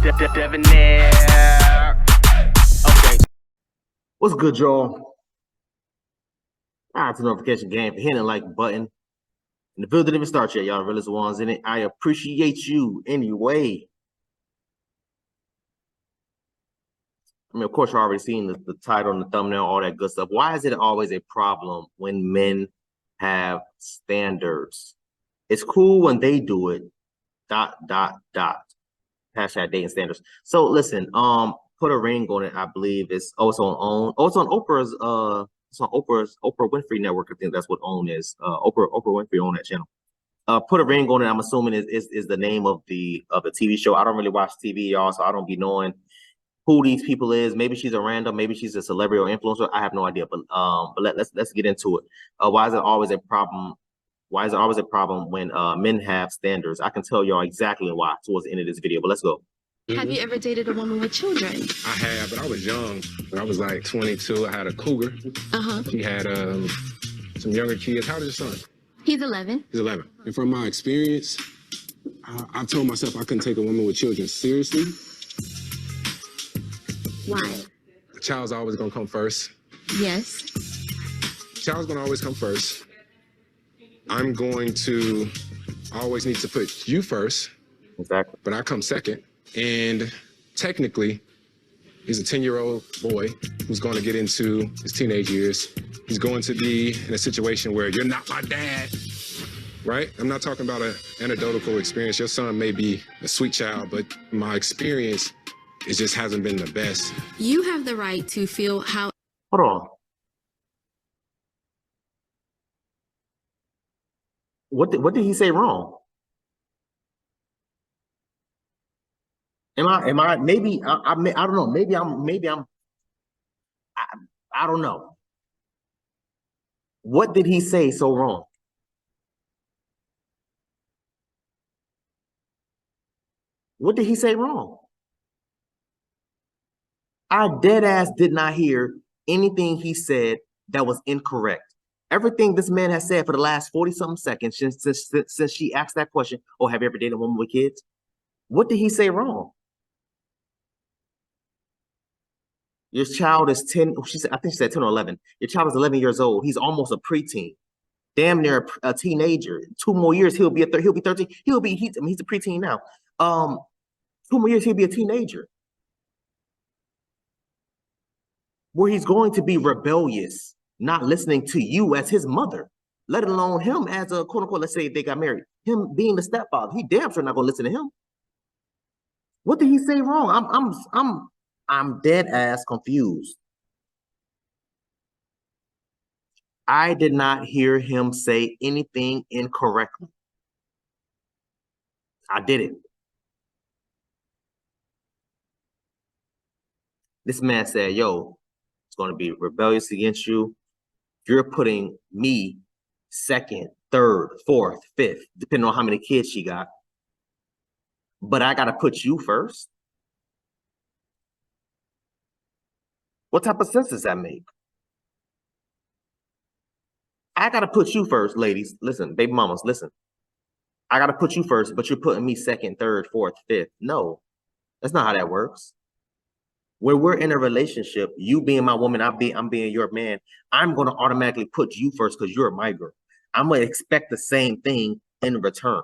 Debonair. Okay. What's good, y'all? To notification game for hitting the like button. And the video didn't even start yet, y'all. Realest ones in it. I appreciate you anyway. I mean, of course, you're already seeing the title and the thumbnail, all that good stuff. Why is it always a problem when men have standards? It's cool when they do it. ... Hashtag dating standards. So listen, put a ring on it. I believe it's it's on Oprah's Oprah Winfrey Network. I think that's what OWN is. Oprah Winfrey on that channel. Put a ring on it. I'm assuming is the name of the TV show. I don't really watch TV, y'all, so I don't be knowing who these people is. Maybe she's a random, maybe she's a celebrity or influencer. I have no idea. But let's get into it. Why is it always a problem? Why is it always a problem when men have standards? I can tell y'all exactly why towards the end of this video, but let's go. Have you ever dated a woman with children? I have, but I was young. I was like 22. I had a cougar. She had some younger kids. How old is your son? He's 11. He's 11. And from my experience, I told myself I couldn't take a woman with children seriously. Why? The child's always gonna come first. Yes. The child's gonna always come first. I'm going to always need to put you first. Exactly. But I come second. And technically, he's a 10-year-old boy who's going to get into his teenage years. He's going to be in a situation where you're not my dad, right? I'm not talking about an anecdotal experience. Your son may be a sweet child, but my experience, it just hasn't been the best. You have the right to feel how... Hold on. What did he say wrong? Am I maybe I don't know, maybe I'm I don't know. What did he say so wrong? What did he say wrong? I dead ass did not hear anything he said that was incorrect. Everything this man has said for the last 40-something seconds since she asked that question, oh, have you ever dated a woman with kids? What did he say wrong? Your child is 10, I think she said 10 or 11. Your child is 11 years old. He's almost a preteen. Damn near a teenager. 2 more years, he'll be 13. He's a preteen now. 2 more years, he'll be a teenager. Where he's going to be rebellious, not listening to you as his mother, let alone him as a quote unquote, let's say they got married, him being the stepfather. He damn sure not gonna listen to him. What did he say wrong? I'm dead ass confused. I did not hear him say anything incorrectly. I didn't. This man said, yo, it's going to be rebellious against you. You're putting me second, third, fourth, fifth, depending on how many kids she got. But I got to put you first. What type of sense does that make? I got to put you first, ladies. Listen, baby mamas, listen. I got to put you first, but you're putting me second, third, fourth, fifth. No, that's not how that works. When we're in a relationship, you being my woman, I'm being your man, I'm going to automatically put you first because you're my girl. I'm going to expect the same thing in return.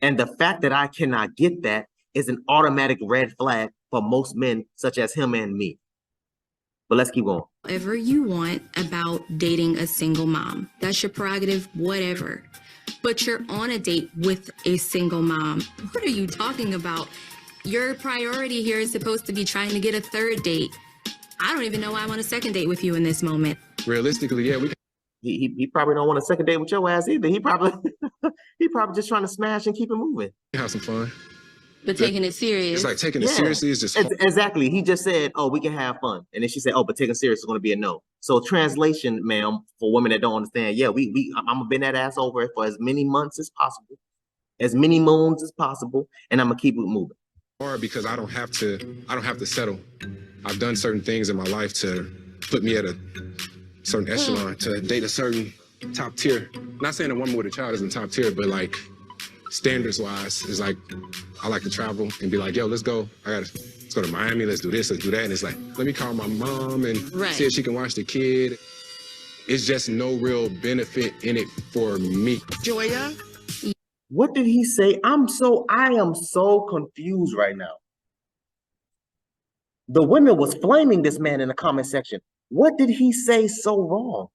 And the fact that I cannot get that is an automatic red flag for most men, such as him and me. But let's keep going. Whatever you want about dating a single mom. That's your prerogative, whatever. But you're on a date with a single mom. What are you talking about? Your priority here is supposed to be trying to get a third date. I don't even know why I want a second date with you in this moment. Realistically, yeah, he probably don't want a second date with your ass either. He probably just trying to smash and keep it moving. have some fun. But taking it serious. It's like taking it seriously is just hard. Exactly. He just said, oh, we can have fun. And then she said, oh, but taking it serious is going to be a no. So translation, ma'am, for women that don't understand, yeah, I'm going to bend that ass over for as many months as possible, as many moons as possible, and I'm going to keep it moving. Hard because I don't have to settle. I've done certain things in my life to put me at a certain echelon, to date a certain top tier. Not saying a woman with a child isn't top tier, but like standards wise is like, I like to travel and be like, yo, let's go to Miami, let's do this, let's do that. And it's like, let me call my mom and see if she can watch the kid. It's just no real benefit in it for me. Joya? What did he say? I am so confused right now. The women was flaming this man in the comment section. What did he say so wrong?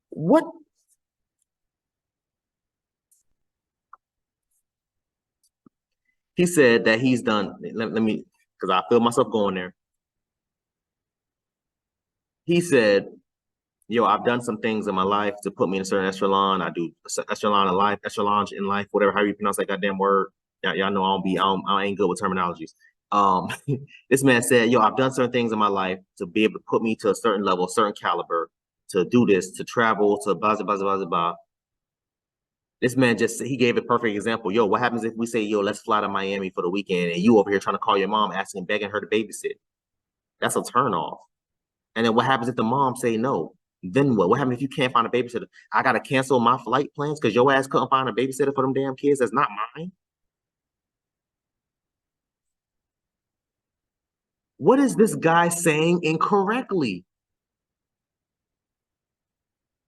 What? He said that he's done, let me, because I feel myself going there. He said, yo, I've done some things in my life to put me in a certain echelon. I do echelon in life, echelons in life, whatever, how you pronounce that goddamn word. Y'all know I ain't good with terminologies. This man said, yo, I've done certain things in my life to be able to put me to a certain level, a certain caliber, to do this, to travel, to blah, blah, blah, blah, blah. This man he gave a perfect example. Yo, what happens if we say, yo, let's fly to Miami for the weekend and you over here trying to call your mom, asking, begging her to babysit? That's a turn off. And then what happens if the mom say no? Then what? What happens if you can't find a babysitter? I got to cancel my flight plans because your ass couldn't find a babysitter for them damn kids that's not mine? What is this guy saying incorrectly?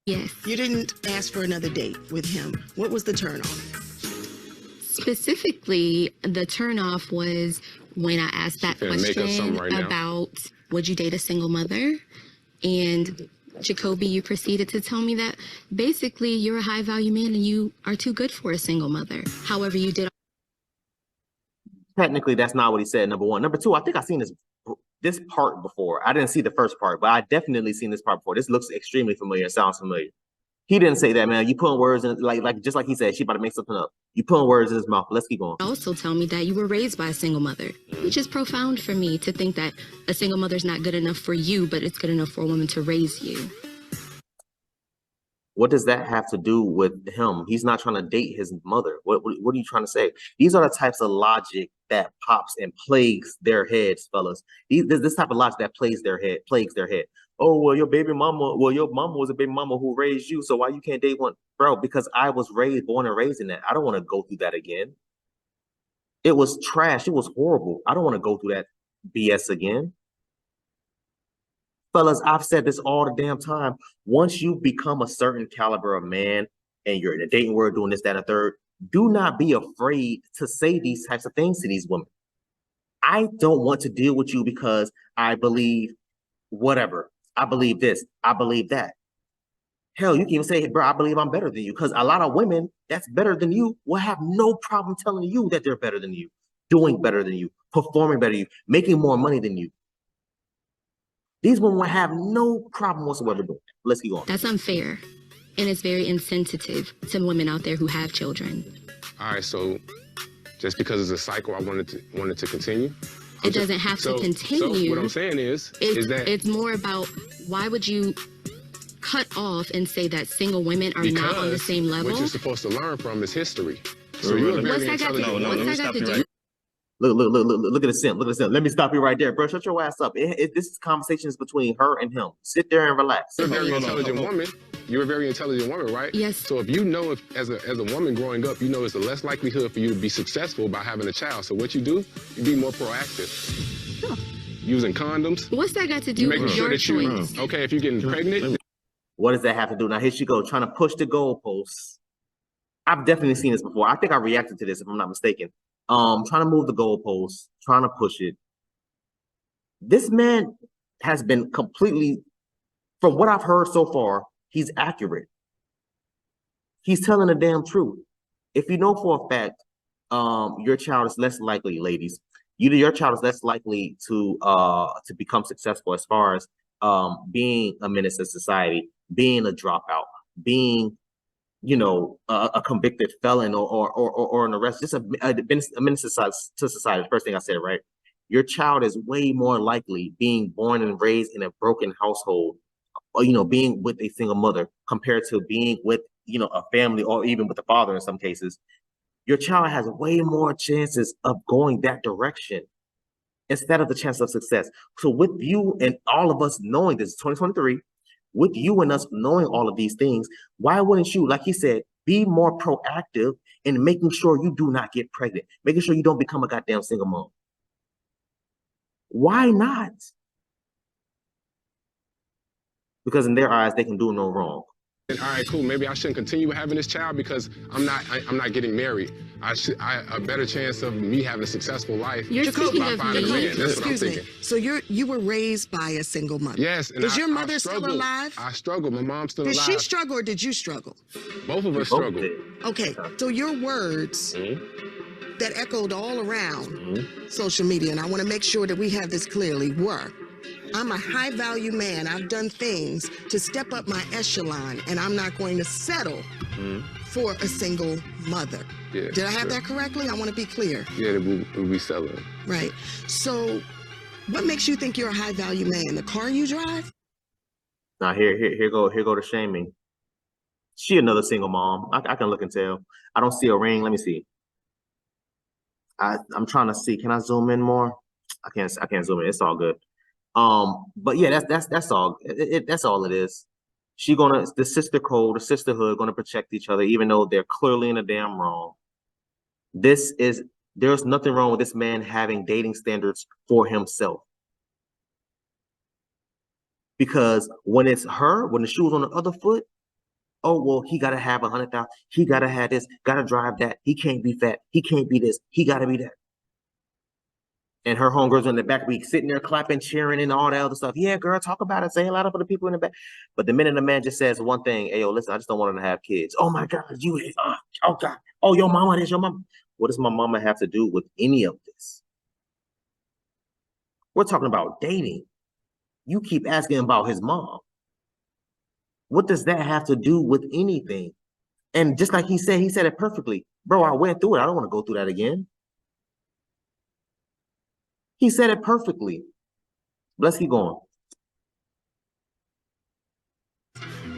Yes. You didn't ask for another date with him. What was the turnoff? Specifically, the turnoff was when I asked that question about would you date a single mother? And Jacoby, you proceeded to tell me that basically you're a high value man and you are too good for a single mother. However, you did. Technically, that's not what he said, number one. Number two, I think I've seen this part before. I didn't see the first part, but I definitely seen this part before. This looks extremely familiar. It sounds familiar. He didn't say that, man. You putting words in, just like he said, she about to make something up. You putting words in his mouth. Let's keep going. Also tell me that you were raised by a single mother, which is profound for me to think that a single mother's not good enough for you, but it's good enough for a woman to raise you. What does that have to do with him? He's not trying to date his mother. What are you trying to say? These are the types of logic that pops and plagues their heads, fellas. This type of logic that plagues their head. Oh, well, your mama was a baby mama who raised you, so why you can't date one? Bro, because I was born and raised in that. I don't want to go through that again. It was trash. It was horrible. I don't want to go through that BS again. Fellas, I've said this all the damn time. Once you become a certain caliber of man and you're in a dating world doing this, that, and a third, do not be afraid to say these types of things to these women. I don't want to deal with you because I believe whatever. I believe this. I believe that. Hell, you can even say, hey, bro, I believe I'm better than you, because a lot of women that's better than you will have no problem telling you that they're better than you, doing better than you, performing better than you, making more money than you. These women will have no problem whatsoever doing that. Let's keep going. That's unfair. And it's very insensitive to women out there who have children. All right, so just because it's a cycle, I wanted to continue. It doesn't have to continue. So what I'm saying is that it's more about why would you cut off and say that single women are not on the same level? What you're supposed to learn from is history. So you're very intelligent. What's that got to do? Look at the simp. Look at the simp. Let me stop you right there, bro. Shut your ass up. This conversation is between her and him. Sit there and relax. You're a very intelligent woman. You're a very intelligent woman, right? Yes. So if you know, as a woman growing up, you know it's the less likelihood for you to be successful by having a child. So what you do, you be more proactive. Sure. Using condoms. What's that got to do with your choice? Okay, if you're getting pregnant. What does that have to do? Now here she go, trying to push the goalposts. I've definitely seen this before. I think I reacted to this, if I'm not mistaken. Trying to move the goalposts, trying to push it. This man has been completely, from what I've heard so far, he's accurate. He's telling the damn truth. If you know for a fact, your child is less likely, ladies, your child is less likely to become successful as far as being a menace to society, being a dropout, being, you know, a convicted felon or an arrest, just a menace to society. The first thing I said, right? Your child is way more likely being born and raised in a broken household, or, you know, being with a single mother compared to being with, you know, a family or even with a father in some cases. Your child has way more chances of going that direction instead of the chance of success. So with you and all of us knowing this, 2023, with you and us knowing all of these things, why wouldn't you, like he said, be more proactive in making sure you do not get pregnant, making sure you don't become a goddamn single mom? Why not? Because in their eyes, they can do no wrong. All right, cool. Maybe I shouldn't continue having this child because I'm not getting married. A better chance of me having a successful life. You're speaking by of finding a me. man. That's what I'm Excuse me. thinking. So you were raised by a single mother? Yes. And Is your I mother still struggled. alive? I struggled. My mom's still Did alive. she struggle or did you struggle? Both of us Both struggled. did. Okay, so your words that echoed all around social media, and I want to make sure that we have this clearly, were, I'm a high value man. I've done things to step up my echelon, and I'm not going to settle for a single mother. Yeah, Did I have sure. that correctly? I want to be clear. Yeah, we'll be selling. Right. So what makes you think you're a high value man? The car you drive? Now here go the shaming. She another single mom. I can look and tell. I don't see a ring. Let me see. I'm trying to see. Can I zoom in more? I can't zoom in. It's all good. But yeah, that's all. That's all it is. The sister code, the sisterhood, gonna protect each other, even though they're clearly in the damn wrong. There's nothing wrong with this man having dating standards for himself. Because when it's her, when the shoe's on the other foot, oh well, he gotta have 100,000. He gotta have this. Gotta drive that. He can't be fat. He can't be this. He gotta be that. And her homegirls in the back be sitting there clapping, cheering, and all that other stuff. Yeah, girl, talk about it. Say a lot for the people in the back. But the minute the man just says one thing, hey, yo, listen, I just don't want him to have kids. Oh my God, oh God, oh, your mama is your mama. What does my mama have to do with any of this? We're talking about dating. You keep asking about his mom. What does that have to do with anything? And just like he said it perfectly. Bro, I went through it. I don't want to go through that again. He said it perfectly. Let's keep going.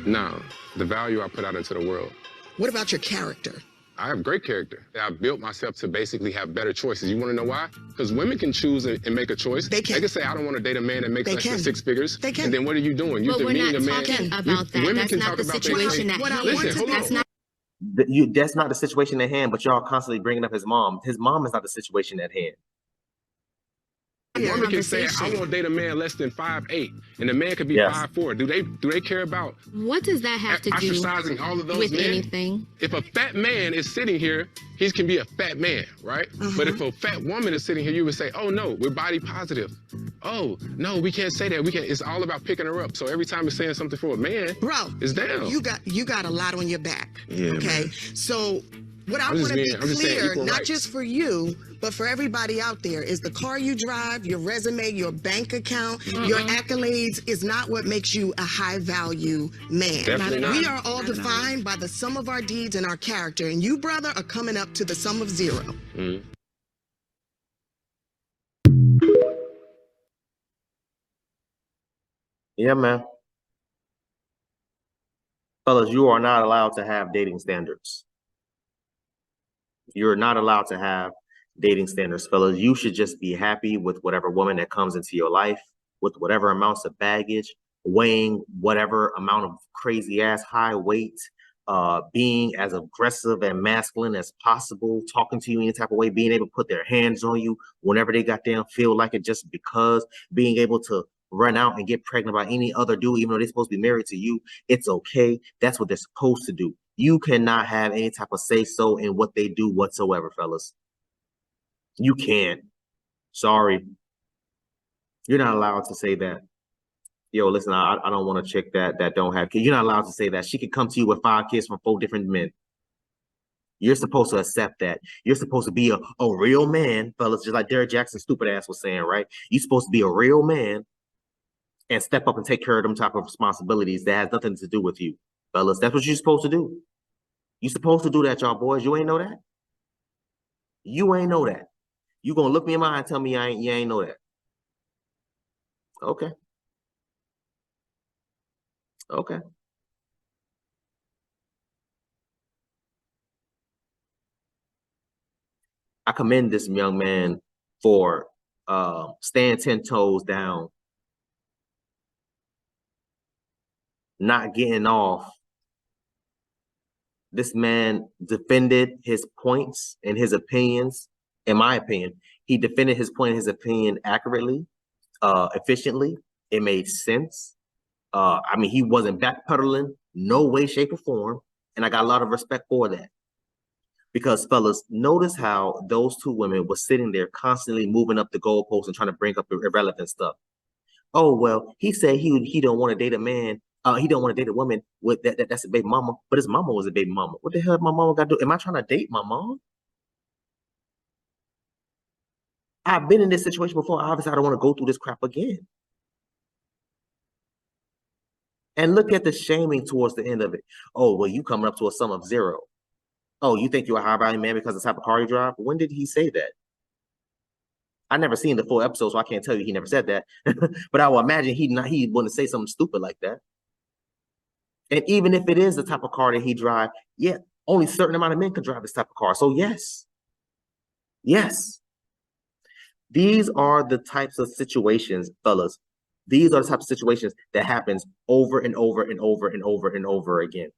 No, the value I put out into the world. What about your character? I have great character. I built myself to basically have better choices. You want to know why? Because women can choose and make a choice. They can. They can say, I don't want to date a man that makes less than 6 figures. They can. And then what are you doing? You're But we're not demeaning a man. talking about that. Women That's can not talk the about situation at What I hand. want to Listen, hold That's on. not. That's not the situation at hand, but y'all constantly bringing up his mom. His mom is not the situation at hand. A woman can say, I Conversation. won't date a man less than 5'8", and the man could be Yes. 5'4". Do they care about What does that have to do ostracizing all of those with men? anything? If a fat man is sitting here, he can be a fat man, right? But if a fat woman is sitting here, you would say, oh no, we're body positive. Oh, no, we can't say that. We can't. It's all about picking her up. So every time it's saying something for a man, Bro, it's down. you got a lot on your back. Yeah, okay. man. So what I I'm want just to be being- I'm just saying clear, equal not rights. just for you, but for everybody out there, is the car you drive, your resume, your bank account, your accolades is not what makes you a high value man. Definitely not. We are all defined by the sum of our deeds and our character, and you, brother, are coming up to the sum of 0. Yeah, man. Fellas, you are not allowed to have dating standards. You're not allowed to have dating standards, fellas. You should just be happy with whatever woman that comes into your life, with whatever amounts of baggage, weighing whatever amount of crazy ass high weight, being as aggressive and masculine as possible, talking to you any type of way, being able to put their hands on you whenever they goddamn feel like it, just because, being able to run out and get pregnant by any other dude, even though they're supposed to be married to you. It's okay. That's what they're supposed to do. You cannot have any type of say-so in what they do whatsoever, fellas. You can't. Sorry. You're not allowed to say that. Yo, listen, I don't want a chick that don't have kids. You're not allowed to say that. She could come to you with 5 kids from 4 different men. You're supposed to accept that. You're supposed to be a real man, fellas, just like Derrick Jackson's stupid ass was saying, right? You're supposed to be a real man and step up and take care of them type of responsibilities that has nothing to do with you, fellas. That's what you're supposed to do. You're supposed to do that, y'all boys. You ain't know that? You ain't know that. You gonna look me in my eye and tell me you ain't know that. Okay. Okay. I commend this young man for staying 10 toes down not getting off. This man defended his points and his opinions. In my opinion, he defended his point and his opinion accurately, efficiently. It made sense. I mean, he wasn't backpedaling, no way, shape, or form. And I got a lot of respect for that. Because, fellas, notice how those two women were sitting there constantly moving up the goalposts and trying to bring up irrelevant stuff. Oh, well, he said he don't want to date a man. He don't want to date a woman with that's a baby mama, but his mama was a baby mama. What the hell my mama got to do? Am I trying to date my mom? I've been in this situation before. Obviously, I don't want to go through this crap again. And look at the shaming towards the end of it. Oh, well, you coming up to a sum of 0. Oh, you think you're a high value man because of the type of car you drive? When did he say that? I never seen the full episode, so I can't tell you he never said that. But I will imagine he wouldn't say something stupid like that. And even if it is the type of car that he drive, yeah, only a certain amount of men can drive this type of car. So yes. These are the types of situations, fellas. These are the types of situations that happens over and over and over and over and over again.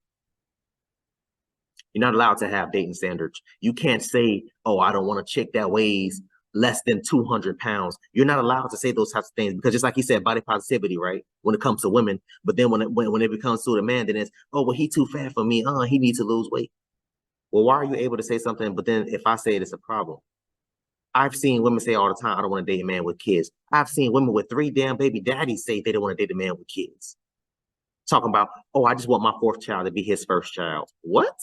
You're not allowed to have dating standards. You can't say, oh, I don't want a chick that weighs less than 200 pounds. You're not allowed to say those types of things because just like he said, body positivity, right? When it comes to women, but then when it becomes to the man, then it's, oh, well, he too fat for me. He needs to lose weight. Well, why are you able to say something? But then if I say it, it's a problem. I've seen women say all the time, I don't want to date a man with kids. I've seen women with 3 damn baby daddies say they don't want to date a man with kids. Talking about, oh, I just want my 4th child to be his 1st child. What?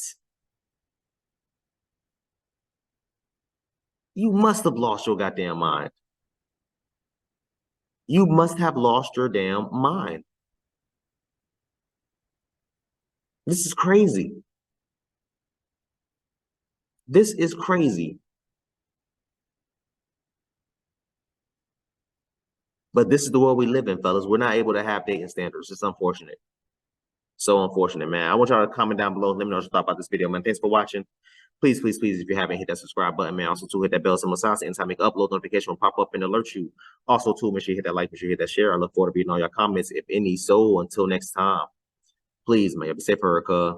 You must have lost your goddamn mind. You must have lost your damn mind. This is crazy. This is crazy. But this is the world we live in, fellas. We're not able to have dating standards. It's unfortunate. So unfortunate, man. I want y'all to comment down below. Let me know what you thought about this video, man. Thanks for watching. Please, please, please, if you haven't, hit that subscribe button, man. Also, hit that bell symbol so anytime I make upload notification will pop up and alert you. Also, make sure you hit that like, make sure you hit that share. I look forward to reading all your comments, if any. So, until next time, please, man, be safe, Erica.